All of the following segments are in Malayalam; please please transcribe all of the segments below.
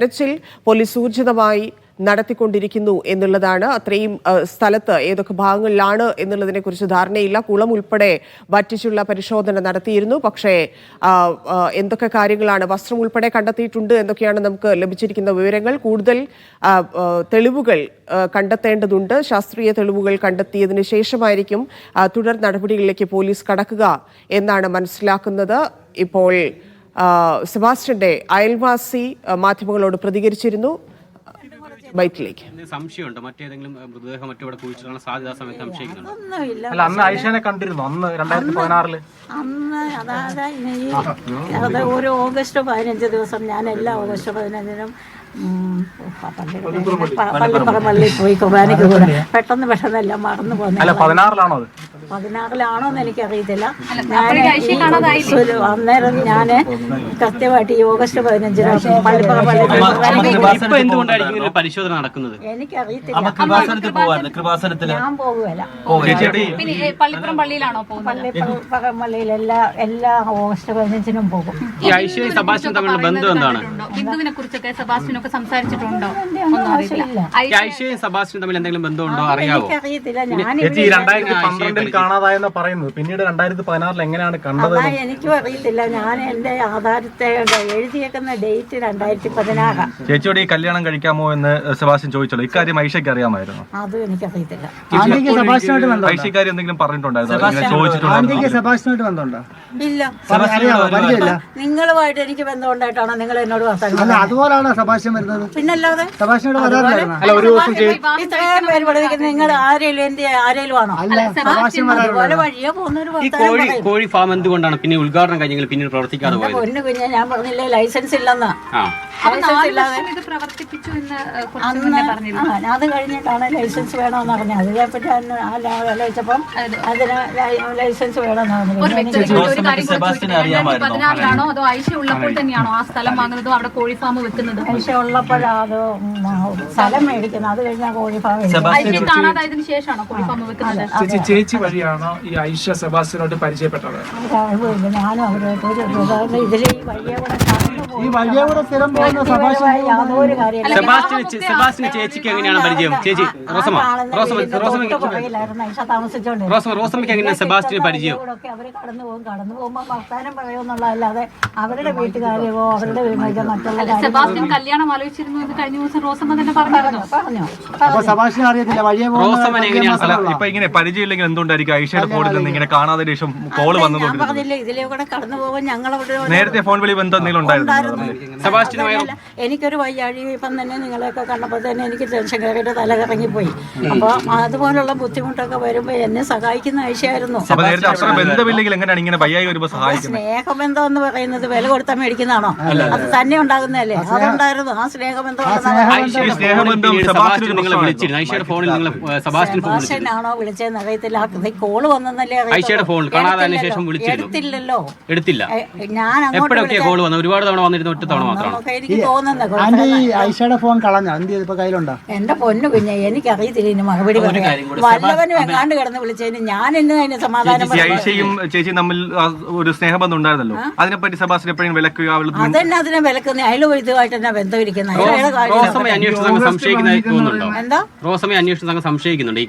തെരച്ചിൽ പോലീസ് ഊർജിതമായി നടത്തിക്കൊണ്ടിരിക്കുന്നു എന്നുള്ളതാണ്. അത്രയും സ്ഥലത്ത് ഏതൊക്കെ ഭാഗങ്ങളിലാണ് എന്നുള്ളതിനെ കുറിച്ച് ധാരണയില്ല. കുളം ഉൾപ്പെടെ വറ്റിച്ചുള്ള പരിശോധന നടത്തിയിരുന്നു. പക്ഷേ എന്തൊക്കെ കാര്യങ്ങളാണ്, വസ്ത്രം ഉൾപ്പെടെ കണ്ടെത്തിയിട്ടുണ്ട് എന്നൊക്കെയാണ് നമുക്ക് ലഭിച്ചിരിക്കുന്ന വിവരങ്ങൾ. കൂടുതൽ തെളിവുകൾ കണ്ടെത്തേണ്ടതുണ്ട്. ശാസ്ത്രീയ തെളിവുകൾ കണ്ടെത്തിയതിനു ശേഷമായിരിക്കും തുടർ നടപടികളിലേക്ക് പോലീസ് കടക്കുക എന്നാണ് മനസ്സിലാക്കുന്നത്. ഇപ്പോൾ സെബാസ്റ്റ്യന്റെ അയൽവാസി മാധ്യമങ്ങളോട് പ്രതികരിച്ചിരുന്നു. ബൈറ്റിലേക്ക് സംശയമുണ്ട്, മറ്റേതെങ്കിലും മൃതദേഹം മറ്റവിടെ കുഴിച്ചിട്ടുള്ള സാധ്യത സമയത്ത് സംശയിക്കുന്നുണ്ട്. അല്ല, അന്ന് ഐഷനെ കണ്ടിരുന്നു, അന്ന് 2016 അന്ന് അതായത് ഒരു ഓഗസ്റ്റ് 15 ദിവസം ഞാൻ എല്ലാ ഓഗസ്റ്റ് 15-നും പള്ളിയിൽ പോയി കുർബാനയ്ക്ക് കൂടെ പെട്ടെന്നെല്ലാം മറന്നു പോകുന്നു. 16-ലാണോന്ന് എനിക്കറിയത്തില്ല. അന്നേരം ഞാൻ കൃത്യമായിട്ട് ഈ ഓഗസ്റ്റ് 15-ന് പരിശോധന നടക്കുന്നത് എനിക്കറിയത്തില്ല. ഞാൻ പോകുകയല്ല. പള്ളിയിൽ എല്ലാ ഓഗസ്റ്റ് 15-നും പോകും. ഈ ഐശ്വര്യ സെബാസ്റ്റ്യൻ തമ്മിലുള്ള ബന്ധം എന്താണ്? ഹിന്ദുവിനെ കുറിച്ചൊക്കെ സെബാസ്റ്റ്യനൊക്കെ സംസാരിച്ചിട്ടുണ്ടോ? ഐശ്വര്യയും സെബാസ്റ്റ്യനും തമ്മിൽ എന്തെങ്കിലും ബന്ധമുണ്ടോ അറിയാവോ? എനിക്കറിയത്തില്ല. ഞാൻ 2012 കാണാതായെന്ന് പറയുന്നത്, പിന്നീട് 2016 എങ്ങനെയാണ് കണ്ടത്? എനിക്കും അറിയത്തില്ല. ഞാൻ എന്റെ ആധാരത്തെ എഴുതിയേക്കുന്ന ഡേറ്റ് 2016. ചേച്ചിയോട് ഈ കല്യാണം കഴിക്കാമോ എന്ന് സെബാസ്റ്റ്യൻ ചോദിച്ചല്ലോ, ഇക്കാര്യം ഐഷയ്ക്ക് അറിയാമായിരുന്നു? അതും എനിക്കറിയത്തില്ല. ഐഷക്കാരി എന്തെങ്കിലും പറഞ്ഞിട്ടുണ്ടായിരുന്നു? ഇല്ല. നിങ്ങളുമായിട്ട് എനിക്ക് ബന്ധമുണ്ടായിട്ടാണോ നിങ്ങൾ എന്നോട് വർത്തമാനം? അതുപോലാണ് സെബാസ്റ്റ്യൻ വരുന്നത്. പിന്നല്ലാതെ ഇത്രയും പേര് പഠിക്കുന്നത് നിങ്ങൾ ആരേലും ആണോ? അതുപോലെ വഴിയോ പോകുന്നൊരു കോഴി ഫാം എന്തുകൊണ്ടാണ് പിന്നെ ഉദ്ഘാടനം കഴിഞ്ഞെങ്കിൽ പിന്നീട് പ്രവർത്തിക്കാതെ പോയത്? പൊന്നു കുഞ്ഞെ, ഞാൻ പറഞ്ഞില്ലേ ലൈസൻസ് ഇല്ലെന്ന്. അത് കഴിഞ്ഞിട്ടാണ് ലൈസൻസ് വേണമെന്ന് പറഞ്ഞത്. അതിനെപ്പറ്റി ആലോചിച്ചപ്പം അതിന് ലൈസൻസ് വേണമെന്ന് പറഞ്ഞു. 2016-ലാണോ അതോ ഐഷ ഉള്ളപ്പോൾ തന്നെയാണോ ആ സ്ഥലം വാങ്ങുന്നതും അവിടെ കോഴി ഫാം വെക്കുന്നത്? ഐഷ ഉള്ളപ്പോഴത് സ്ഥലം മേടിക്കുന്നത്. അത് കഴിഞ്ഞാൽ കോഴി ഫാം കാണാതായതിനു ശേഷമാണോ കോഴി ഫാം വെക്കുന്നത്? ചേച്ചി വഴിയാണോ ഈ ഐഷ സെബാസ്റ്റ്യനോട് പരിചയപ്പെട്ടത്? ഞാനും അവരോട് ഇതിലെ ഈ വഴിയെ കൂടെ സ്ഥിരം പോകുന്ന യാതൊരു കാര്യമില്ല. സെബാസ്റ്റ്യന് ചേച്ചിക്ക് എങ്ങനെയാണ് പരിചയം? ചേച്ചി റോസമ്മയ്ക്ക് എങ്ങനെയാണ് സെബാസ്റ്റ്യന് പരിചയം? അവര് കടന്നു പോകുമ്പോ വർത്താനം പറയുമെന്നുള്ളതല്ലാതെ അവരുടെ വീട്ടുകാരെയോ അവരുടെ മറ്റുള്ള സെബാസ്റ്റ്യൻ കല്യാണം ആലോചിച്ചിരുന്നു എന്ന് കഴിഞ്ഞ ദിവസം റോസമ്മ തന്നെ പറഞ്ഞു. റോസമ്മൻ എങ്ങനെയാണ് ഇപ്പൊ ഇങ്ങനെ പരിചയമില്ലെങ്കിൽ എന്തുകൊണ്ടായിരിക്കും ഐഷയുടെ ഫോണിൽ നിന്ന് ഇങ്ങനെ കാണാതെ ശേഷം കോള് വന്നത്? പറഞ്ഞില്ലേ ഇതിലെ കൂടെ കടന്നു പോകുമ്പോൾ ഞങ്ങളവിടെ നേരത്തെ ഫോൺ വിളി ബന്ധം എന്തെങ്കിലും ഉണ്ടായിരുന്നു? എനിക്കൊരു വയ്യാഴി ഇപ്പം തന്നെ നിങ്ങളെയൊക്കെ കണ്ടപ്പോൾ തന്നെ എനിക്ക് ടെൻഷൻ കയറിയിട്ട് തല കറങ്ങിപ്പോയി. അപ്പൊ അതുപോലുള്ള ബുദ്ധിമുട്ടൊക്കെ വരുമ്പോ എന്നെ സഹായിക്കുന്ന ഐഷയായിരുന്നു. സ്നേഹബന്ധം എന്ന് പറയുന്നത് വില കൊടുത്താൽ മേടിക്കുന്നതാണോ? അത് തന്നെ ഉണ്ടാകുന്നതല്ലേ? അതുണ്ടായിരുന്നു ആ സ്നേഹബന്ധം. സെബാസ്റ്റ്യനാണോ വിളിച്ചതെന്ന് അറിയത്തില്ല. കോള് വന്നല്ലേ എടുത്തില്ലല്ലോ. ഞാൻ അങ്ങോട്ട് ഒരുപാട് തവണ വന്നിരുന്നു, ഒറ്റ തവണ മാത്രം. എനിക്ക് തോന്നുന്നത് ഫോൺ കളഞ്ഞ കയ്യിലുണ്ടോ? എന്റെ പൊന്നു കുഞ്ഞെ, എനിക്കറിയത്തില്ല ഇനി മറുപടി പറയാൻ. വല്ലവനും എങ്ങാണ്ട് കിടന്ന് വിളിച്ചതിന് ഞാൻ ഇന്ന് അതിന് സമാധാനം. ഐഷയും ചേച്ചിയും തമ്മിൽ ഒരു സ്നേഹബന്ധം ഉണ്ടായിരുന്നല്ലോ, അതിനെപ്പറ്റി സെബാസ്റ്റ്യൻ എപ്പോഴും വിലക്കുക? അതന്നെ അതിനെ വിലക്കുന്ന അയാൾ ഇതുമായിട്ട് തന്നെ ബന്ധമിരിക്കുന്നത്. എന്താ റോസമ്മയെ അന്വേഷണ സംശയിക്കുന്നുണ്ട്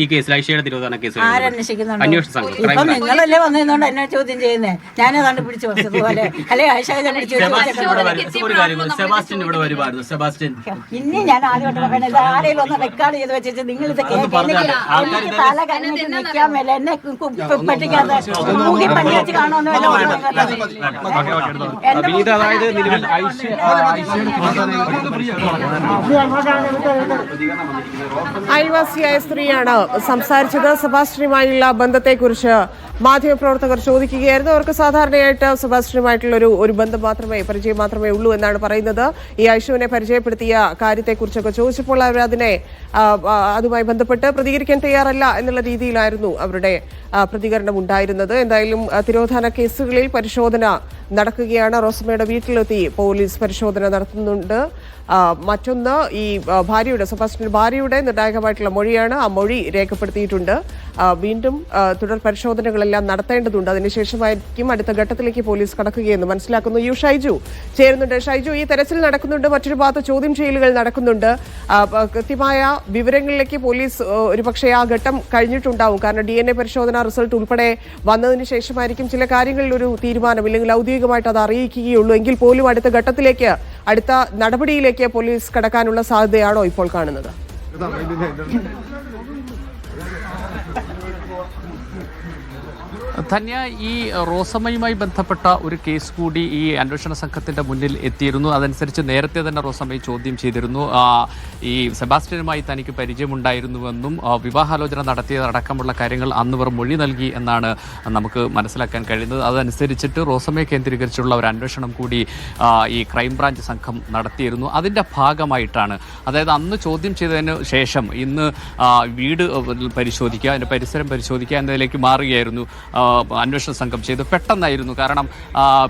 ഈ കേസിൽ, ഐഷയുടെ തിരോധാന കേസിൽ ആരന്വേഷിക്കുന്നുണ്ട്? അന്വേഷണ സംഘം. ഇപ്പൊ നിങ്ങളല്ലേ വന്നതുകൊണ്ട് എന്നെ ചോദ്യം ചെയ്യുന്നേ. ഞാനേതാണ്ട് പിടിച്ചു വെച്ചതുപോലെ അല്ലെ ഐഷ ഇനി ഞാൻ ആദ്യമായിട്ട് പറയുന്നത് ആരെങ്കിലും ഒന്ന് റെക്കോർഡ് ചെയ്ത് വെച്ചിട്ട് നിങ്ങൾ ഇത് കേൾക്കാൻ തല കഴിഞ്ഞിട്ട് നിൽക്കാൻ മേലെ എന്നെ പെട്ടിക്കാതെ മൂക്കി പണി വെച്ച് കാണുമെന്ന് വല്ല. അയൽവാസിയായ സ്ത്രീയാണ് സംസാരിച്ചത്. സെബാസ്റ്റ്യനുമായുള്ള ബന്ധത്തെക്കുറിച്ച് മാധ്യമപ്രവർത്തകർ ചോദിക്കുകയായിരുന്നു. അവർക്ക് സാധാരണയായിട്ട് സെബാസ്റ്റ്യനുമായിട്ടുള്ള ഒരു ബന്ധം പരിചയം മാത്രമേ ഉള്ളൂ എന്നാണ് പറയുന്നത്. ഈ ഐഷുവിനെ പരിചയപ്പെടുത്തിയ കാര്യത്തെക്കുറിച്ചൊക്കെ ചോദിച്ചപ്പോൾ അവർ അതുമായി ബന്ധപ്പെട്ട് പ്രതികരിക്കാൻ തയ്യാറല്ല എന്നുള്ള രീതിയിലായിരുന്നു അവരുടെ പ്രതികരണം ഉണ്ടായിരുന്നത്. എന്തായാലും തിരോധാന കേസുകളിൽ പരിശോധന നടക്കുകയാണ്. റോസമ്മയുടെ വീട്ടിലെത്തി പോലീസ് പരിശോധന നടത്തുന്നുണ്ട്. മറ്റൊന്ന് ഈ സെബാസ്റ്റ്യന്റെ ഭാര്യയുടെ നിർണായകമായിട്ടുള്ള മൊഴിയാണ്. ആ മൊഴി രേഖപ്പെടുത്തിയിട്ടുണ്ട്. വീണ്ടും തുടർ പരിശോധനകളെല്ലാം അന്വേഷണങ്ങളെല്ലാം നടത്തേണ്ടതുണ്ട്. അതിനുശേഷമായിരിക്കും അടുത്ത ഘട്ടത്തിലേക്ക് പോലീസ് കടക്കുകയെന്ന് മനസ്സിലാക്കുന്നു. ഷൈജു ചേരുന്നുണ്ട്. ഷൈജു, ഈ തെരച്ചിൽ നടക്കുന്നുണ്ട്, മറ്റൊരു ഭാഗത്ത് ചോദ്യം ചെയ്യലുകൾ നടക്കുന്നുണ്ട്. കൃത്യമായ വിവരങ്ങളിലേക്ക് പോലീസ് ഒരുപക്ഷെ ആ ഘട്ടം കഴിഞ്ഞിട്ടുണ്ടാവും. കാരണം DNA പരിശോധന റിസൾട്ട് ഉൾപ്പെടെ വന്നതിന് ശേഷമായിരിക്കും ചില കാര്യങ്ങളിൽ ഒരു തീരുമാനം ഇല്ലെങ്കിൽ ഔദ്യോഗികമായിട്ട് അത് അറിയിക്കുകയുള്ളൂ. എങ്കിൽ പോലും അടുത്ത ഘട്ടത്തിലേക്ക്, അടുത്ത നടപടിയിലേക്ക് പോലീസ് കടക്കാനുള്ള സാധ്യതയാണോ ഇപ്പോൾ കാണുന്നത്? ധന്യ, ഈ റോസമ്മയുമായി ബന്ധപ്പെട്ട ഒരു കേസ് കൂടി ഈ അന്വേഷണ സംഘത്തിന്റെ മുന്നിൽ എത്തിയിരുന്നു. അതനുസരിച്ച് നേരത്തെ തന്നെ റോസമ്മയെ ചോദ്യം ചെയ്തിരുന്നു. ഈ സെബാസ്റ്റ്യനുമായി തനിക്ക് പരിചയമുണ്ടായിരുന്നുവെന്നും വിവാഹാലോചന നടത്തിയതടക്കമുള്ള കാര്യങ്ങൾ അന്ന് ഇവർ മൊഴി നൽകി എന്നാണ് നമുക്ക് മനസ്സിലാക്കാൻ കഴിയുന്നത്. അതനുസരിച്ചിട്ട് റോസമ്മയെ കേന്ദ്രീകരിച്ചുള്ള ഒരു അന്വേഷണം കൂടി ഈ ക്രൈംബ്രാഞ്ച് സംഘം നടത്തിയിരുന്നു. അതിൻ്റെ ഭാഗമായിട്ടാണ്, അതായത് അന്ന് ചോദ്യം ചെയ്തതിന് ശേഷം ഇന്ന് വീട് പരിശോധിക്കുക, അതിൻ്റെ പരിസരം പരിശോധിക്കുക എന്നതിലേക്ക് മാറുകയായിരുന്നു അന്വേഷണ സംഘം ചെയ്തു. പെട്ടെന്നായിരുന്നു, കാരണം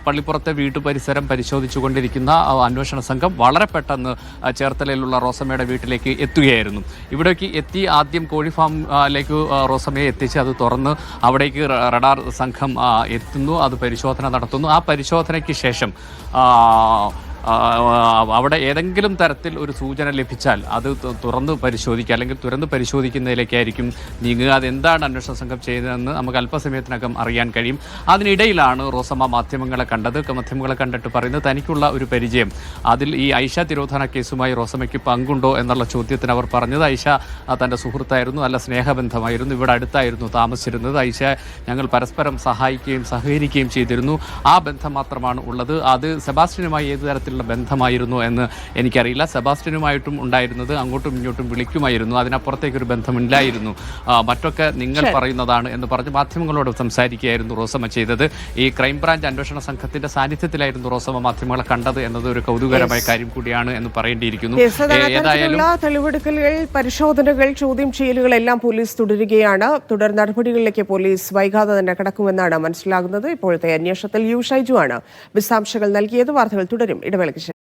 പള്ളിപ്പുറത്തെ വീട്ടു പരിസരം പരിശോധിച്ചുകൊണ്ടിരിക്കുന്ന അന്വേഷണ സംഘം വളരെ പെട്ടെന്ന് ചേർത്തലയിലുള്ള റോസമ്മയുടെ വീട്ടിലേക്ക് എത്തുകയായിരുന്നു. ഇവിടേക്ക് എത്തി ആദ്യം കോഴി ഫാമിലേക്ക് റോസമ്മയെ എത്തിച്ച് അത് തുറന്ന് അവിടേക്ക് റഡാർ സംഘം എത്തുന്നു, അത് പരിശോധന നടത്തുന്നു. ആ പരിശോധനയ്ക്ക് ശേഷം അവിടെ ഏതെങ്കിലും തരത്തിൽ ഒരു സൂചന ലഭിച്ചാൽ അത് തുറന്ന് പരിശോധിക്കുക, അല്ലെങ്കിൽ തുറന്ന് പരിശോധിക്കുന്നതിലേക്കായിരിക്കും നീങ്ങുക. അതെന്താണ് അന്വേഷണ സംഘം ചെയ്തതെന്ന് നമുക്ക് അല്പസമയത്തിനകം അറിയാൻ കഴിയും. അതിനിടയിലാണ് റോസമ്മ മാധ്യമങ്ങളെ കണ്ടത്. മാധ്യമങ്ങളെ കണ്ടിട്ട് പറയുന്നത് തനിക്കുള്ള ഒരു പരിചയം, അതിൽ ഈ ഐഷ തിരോധാന കേസുമായി റോസമ്മയ്ക്ക് പങ്കുണ്ടോ എന്നുള്ള ചോദ്യത്തിന് അവർ പറഞ്ഞത് ഐഷ തൻ്റെ സുഹൃത്തായിരുന്നു, നല്ല സ്നേഹബന്ധമായിരുന്നു, ഇവിടെ അടുത്തായിരുന്നു താമസിച്ചിരുന്നത്. ഐഷ ഞങ്ങൾ പരസ്പരം സഹായിക്കുകയും സഹകരിക്കുകയും ചെയ്തിരുന്നു, ആ ബന്ധം മാത്രമാണ് ഉള്ളത്. അത് സെബാസ്റ്റ്യനുമായി ഏത് തരത്തിലുള്ള ബന്ധമായിരുന്നു എന്ന് എനിക്കറിയില്ല. സെബാസ്റ്റ്യനുമായിട്ടും ഉണ്ടായിരുന്നത് അങ്ങോട്ടും ഇങ്ങോട്ടും വിളിക്കുമായിരുന്നു, അതിനപ്പുറത്തേക്കൊരു ബന്ധമില്ലായിരുന്നു, മറ്റൊക്കെ നിങ്ങൾ പറയുന്നതാണ് എന്ന് പറഞ്ഞ് മാധ്യമങ്ങളോട് സംസാരിക്കുകയായിരുന്നു റോസമ്മ ചെയ്തത്. ഈ ക്രൈംബ്രാഞ്ച് അന്വേഷണ സംഘത്തിന്റെ സാന്നിധ്യത്തിലായിരുന്നു റോസമ്മ മാധ്യമങ്ങളെ കണ്ടത് എന്നത് ഒരു കൗതുകരമായ കാര്യം കൂടിയാണ് എന്ന് പറയേണ്ടിയിരിക്കുന്നു. ഏതായാലും തെളിവെടുക്കലുകൾ, പരിശോധനകൾ, ചോദ്യം ചെയ്യലുകളെല്ലാം പോലീസ് തുടരുകയാണ്. തുടർ നടപടികളിലേക്ക് പോലീസ് വൈകാതെ തന്നെ കടക്കുമെന്നാണ് മനസ്സിലാകുന്നത്. ഇപ്പോഴത്തെ അന്വേഷണത്തിൽ ഷൈജു ആണ് വിശദാംശങ്ങൾ നൽകിയത്. വാർത്തകൾ തുടരും. ഇടവേളയ്ക്ക് ശേഷം